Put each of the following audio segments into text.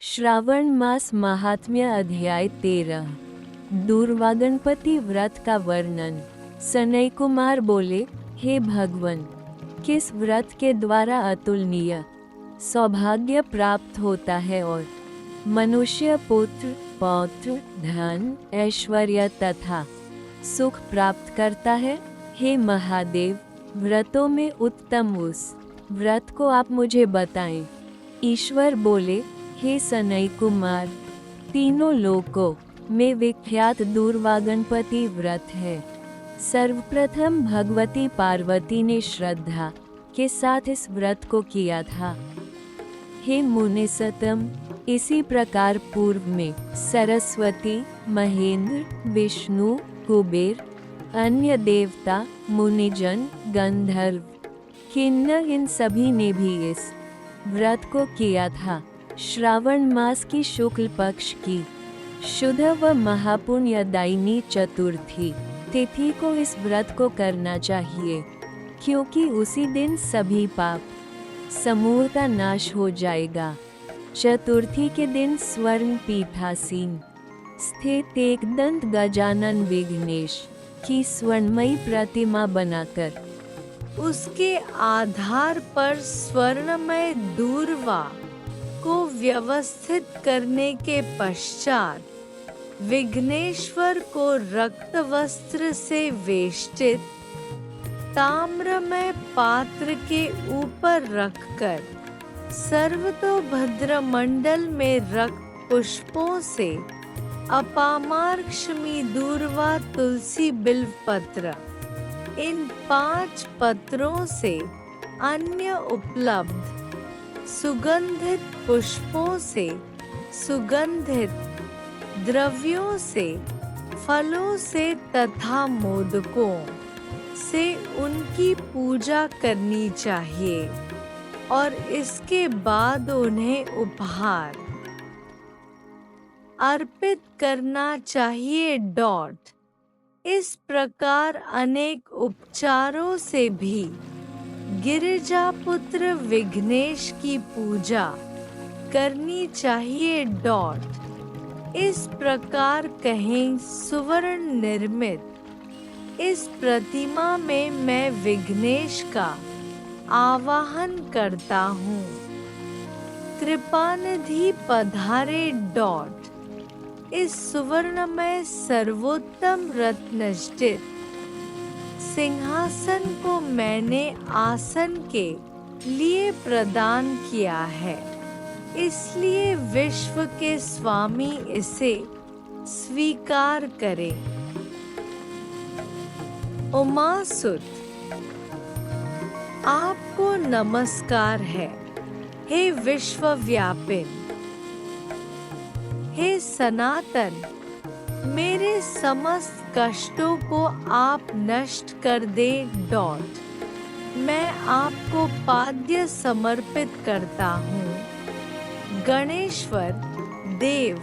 श्रावण मास महात्म्य अध्याय 13। दूर्वागणपति व्रत का वर्णन। सनय कुमार बोले, हे भगवन, किस व्रत के द्वारा अतुलनीय सौभाग्य प्राप्त होता है और मनुष्य पुत्र पौत्र धन ऐश्वर्य तथा सुख प्राप्त करता है। हे महादेव, व्रतों में उत्तम उस व्रत को आप मुझे बताएं। ईश्वर बोले, हे सनय कुमार, तीनों लोकों में विख्यात दूर्वागणपति व्रत है। सर्वप्रथम भगवती पार्वती ने श्रद्धा के साथ इस व्रत को किया था। हे मुनिसतम, इसी प्रकार पूर्व में सरस्वती, महेंद्र, विष्णु, कुबेर, अन्य देवता, मुनिजन, गंधर्व, किन्नर इन सभी ने भी इस व्रत को किया था। श्रावण मास की शुक्ल पक्ष की शुद्ध व महापुण्यदायिनी चतुर्थी तिथि को इस व्रत को करना चाहिए, क्योंकि उसी दिन सभी पाप समूह का नाश हो जाएगा। चतुर्थी के दिन स्वर्ण पीठासीन स्थित एकदंत गजानन विघ्नेश की स्वर्णमयी प्रतिमा बनाकर उसके आधार पर स्वर्णमय दूर्वा को व्यवस्थित करने के पश्चात विघ्नेश्वर को रक्त वस्त्र से वेष्टित ताम्रमय पात्र के ऊपर रखकर सर्वतोभद्र मंडल में रक्त पुष्पों से अपामार्क्ष्मी दूर्वा तुलसी बिल्वपत्र इन 5 पत्रों से अन्य उपलब्ध सुगंधित पुष्पों से, सुगंधित द्रव्यों से, फलों से तथा मोदकों से उनकी पूजा करनी चाहिए और इसके बाद उन्हें उपहार अर्पित करना चाहिए। इस प्रकार अनेक उपचारों से भी गिरिजापुत्र विघ्नेश की पूजा करनी चाहिए। इस प्रकार कहें, सुवर्ण निर्मित इस प्रतिमा में मैं विघ्नेश का आवाहन करता हूँ। कृपानिधि पधारे। इस सुवर्णमय सर्वोत्तम रत्नजटित सिंहासन को मैंने आसन के लिए प्रदान किया है, इसलिए विश्व के स्वामी इसे स्वीकार करें। उमासुत, आपको नमस्कार है। हे विश्वव्यापिन, हे सनातन, मेरे समस्त कष्टों को आप नष्ट कर दे। मैं आपको पाद्य समर्पित करता हूँ। गणेश्वर, देव,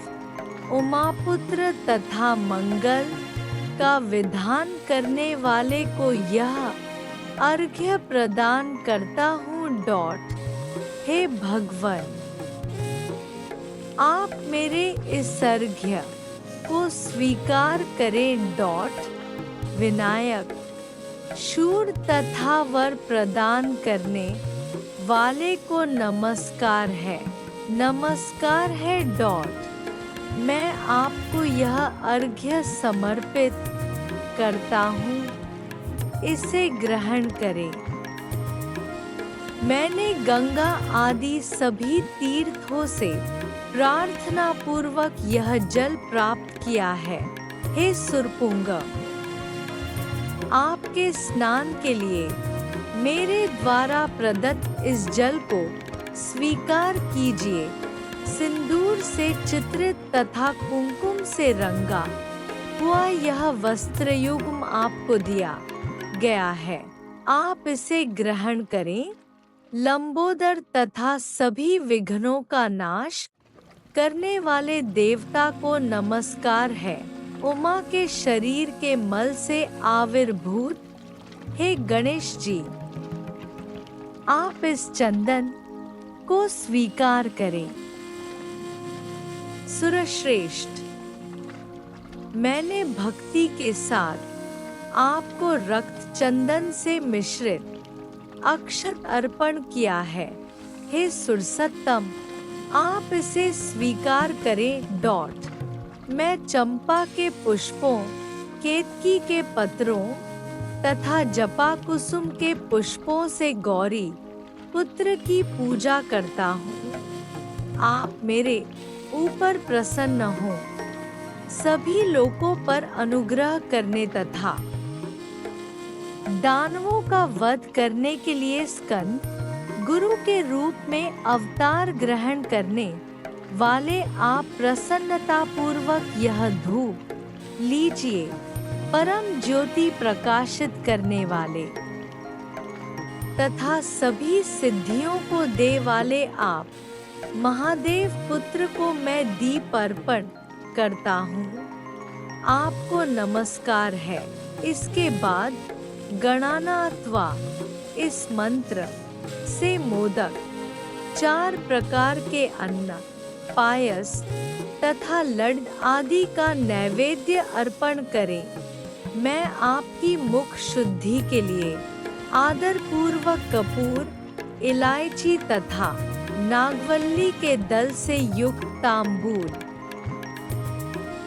उमापुत्र तथा मंगल का विधान करने वाले को यह अर्घ्य प्रदान करता हूँ। हे भगवन, आप मेरे इस अर्घ्य को स्वीकार करें। विनायक, शूर तथा वर प्रदान करने वाले को नमस्कार है। नमस्कार है। मैं आपको यह अर्घ्य समर्पित करता हूँ, इसे ग्रहण करें। मैंने गंगा आदि सभी तीर्थों से प्रार्थना पूर्वक यह जल प्राप्त किया है। हे सुरपुंग, आपके स्नान के लिए मेरे द्वारा प्रदत्त इस जल को स्वीकार कीजिए। सिंदूर से चित्रित तथा कुमकुम से रंगा हुआ यह वस्त्रयुग्म आपको दिया गया है, आप इसे ग्रहण करें। लंबोदर तथा सभी विघ्नों का नाश करने वाले देवता को नमस्कार है। उमा के शरीर के मल से आविर्भूत हे गणेश जी, आप इस चंदन को स्वीकार करें। सुरश्रेष्ठ, मैंने भक्ति के साथ आपको रक्त चंदन से मिश्रित अक्षत अर्पण किया है। हे सुरसत्तम, आप इसे स्वीकार करें। मैं चंपा के पुष्पों, केतकी के पत्रों तथा जपा कुसुम के पुष्पों से गौरी पुत्र की पूजा करता हूँ। आप मेरे ऊपर प्रसन्न हो, सभी लोगों पर अनुग्रह करने तथा दानवों का वध करने के लिए स्कंद गुरु के रूप में अवतार ग्रहण करने वाले आप प्रसन्नता पूर्वक यह धूप लीजिए। परम ज्योति प्रकाशित करने वाले तथा सभी सिद्धियों को दे वाले आप महादेव पुत्र को मैं दीप अर्पण करता हूँ। आपको नमस्कार है। इसके बाद गणाना अथवा इस मंत्र से मोदक, 4 प्रकार के अन्न, पायस तथा लड्डू आदि का नैवेद्य अर्पण करें। मैं आपकी मुख शुद्धि के लिए आदर पूर्वक कपूर, इलायची तथा नागवल्ली के दल से युक्त तांबूल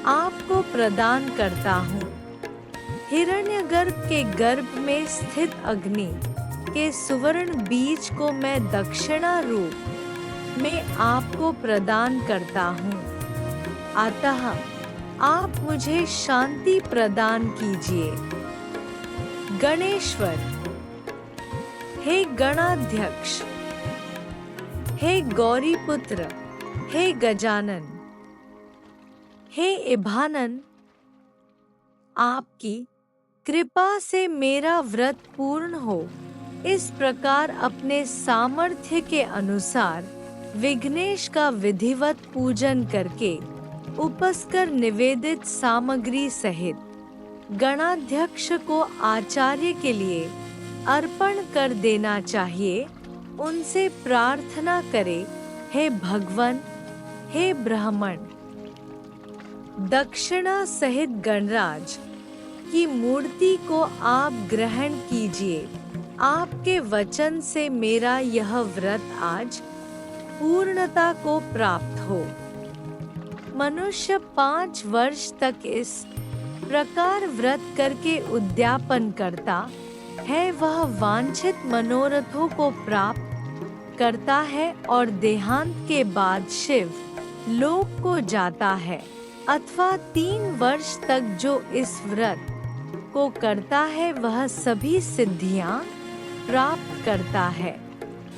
आपको प्रदान करता हूँ। हिरण्यगर्भ के गर्भ में स्थित अग्नि के सुवर्ण बीज को मैं दक्षिणा रूप में आपको प्रदान करता हूँ। अतः आप मुझे शांति प्रदान कीजिए। गणेश्वर, हे गणाध्यक्ष, हे गौरीपुत्र, हे गजानन, हे इभानन, आपकी कृपा से मेरा व्रत पूर्ण हो। इस प्रकार अपने सामर्थ्य के अनुसार विघ्नेश का विधिवत पूजन करके उपस्कर निवेदित सामग्री सहित गणाध्यक्ष को आचार्य के लिए अर्पण कर देना चाहिए। उनसे प्रार्थना करे, हे भगवन, हे ब्राह्मण, दक्षिणा सहित गणराज की मूर्ति को आप ग्रहण कीजिए। आपके वचन से मेरा यह व्रत आज पूर्णता को प्राप्त हो। मनुष्य 5 वर्ष तक इस प्रकार व्रत करके उद्यापन करता है, वह वांछित मनोरथों को प्राप्त करता है और देहांत के बाद शिव लोक को जाता है। अथवा 3 वर्ष तक जो इस व्रत को करता है वह सभी सिद्धियां प्राप्त करता है।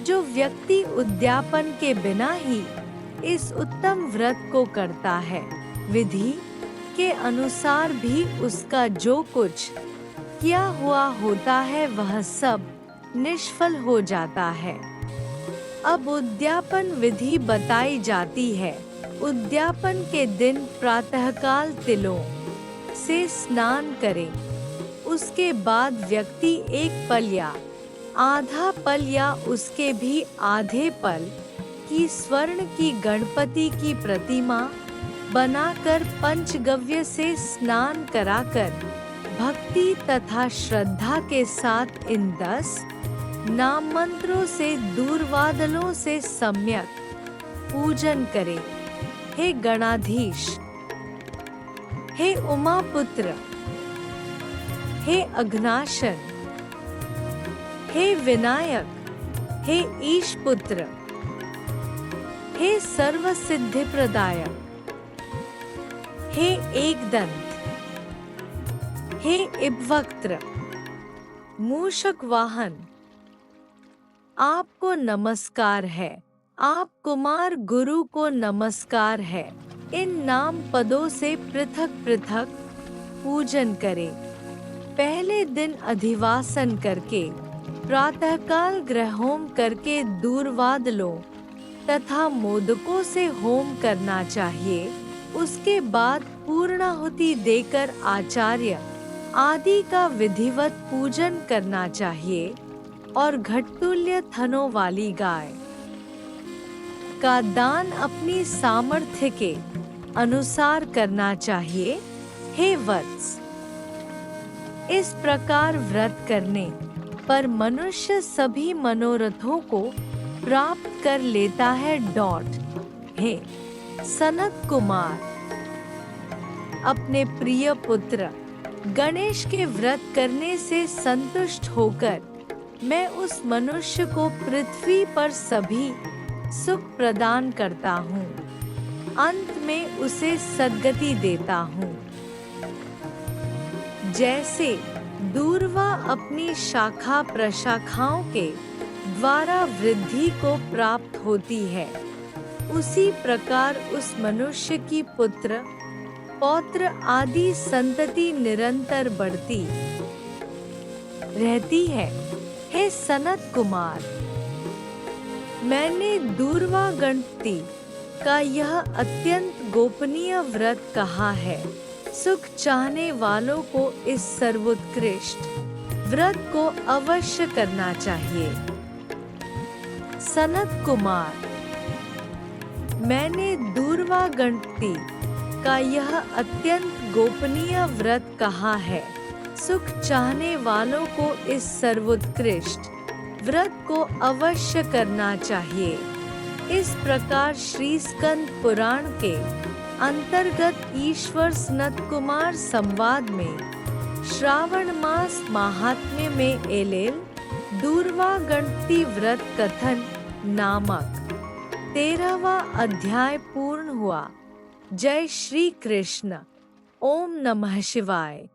जो व्यक्ति उद्यापन के बिना ही इस उत्तम व्रत को करता है, विधि के अनुसार भी उसका जो कुछ किया हुआ होता है वह सब निष्फल हो जाता है। अब उद्यापन विधि बताई जाती है। उद्यापन के दिन प्रातःकाल तिलों से स्नान करें। उसके बाद व्यक्ति 1 पल या आधा पल या उसके भी आधे पल की स्वर्ण की गणपति की प्रतिमा बनाकर पंचगव्य से स्नान कराकर भक्ति तथा श्रद्धा के साथ इन 10 नाम मंत्रों से दूरवादलों से सम्यक पूजन करे। हे गणाधीश, हे उमापुत्र, हे अघनाशन, हे विनायक, हे ईशपुत्र, हे सर्वसिद्धि प्रदायक, हे एकदंत, हे इब्वक्त्र, मूषक वाहन, आपको नमस्कार है। आप कुमार गुरु को नमस्कार है। इन नाम पदों से पृथक पृथक पूजन करें। पहले दिन अधिवासन करके प्रातःकाल ग्रह होम करके दूरवादलों तथा मोदकों से होम करना चाहिए। उसके बाद पूर्णाहुति देकर आचार्य आदि का विधिवत पूजन करना चाहिए और घटतुल्य थनों वाली गाय का दान अपनी सामर्थ्य के अनुसार करना चाहिए। हे वत्स, इस प्रकार व्रत करने पर मनुष्य सभी मनोरथों को प्राप्त कर लेता है। हे सनत कुमार, अपने प्रिय पुत्र गणेश के व्रत करने से संतुष्ट होकर मैं उस मनुष्य को पृथ्वी पर सभी सुख प्रदान करता हूँ, अंत में उसे सद्गति देता हूँ। जैसे दूर्वा अपनी शाखा प्रशाखाओं के द्वारा वृद्धि को प्राप्त होती है, उसी प्रकार उस मनुष्य की पुत्र पौत्र आदि संतति निरंतर बढ़ती रहती है। हे सनत कुमार, मैंने दूर्वा गणपति का यह अत्यंत गोपनीय व्रत कहा है। सुख चाहने वालों को इस सर्वोत्कृष्ट व्रत को अवश्य करना चाहिए। सनत कुमार, मैंने दूर्वा गणपति का यह अत्यंत गोपनीय व्रत कहा है। सुख चाहने वालों को इस सर्वोत्कृष्ट व्रत को अवश्य करना चाहिए। इस प्रकार श्री स्कंद पुराण के अंतर्गत ईश्वर सनत कुमार संवाद में श्रावण मास महात्म्य में एलेल दूर्वा गणपति व्रत कथन नामक 13वां अध्याय पूर्ण हुआ। जय श्री कृष्ण। ओम नमः शिवाय।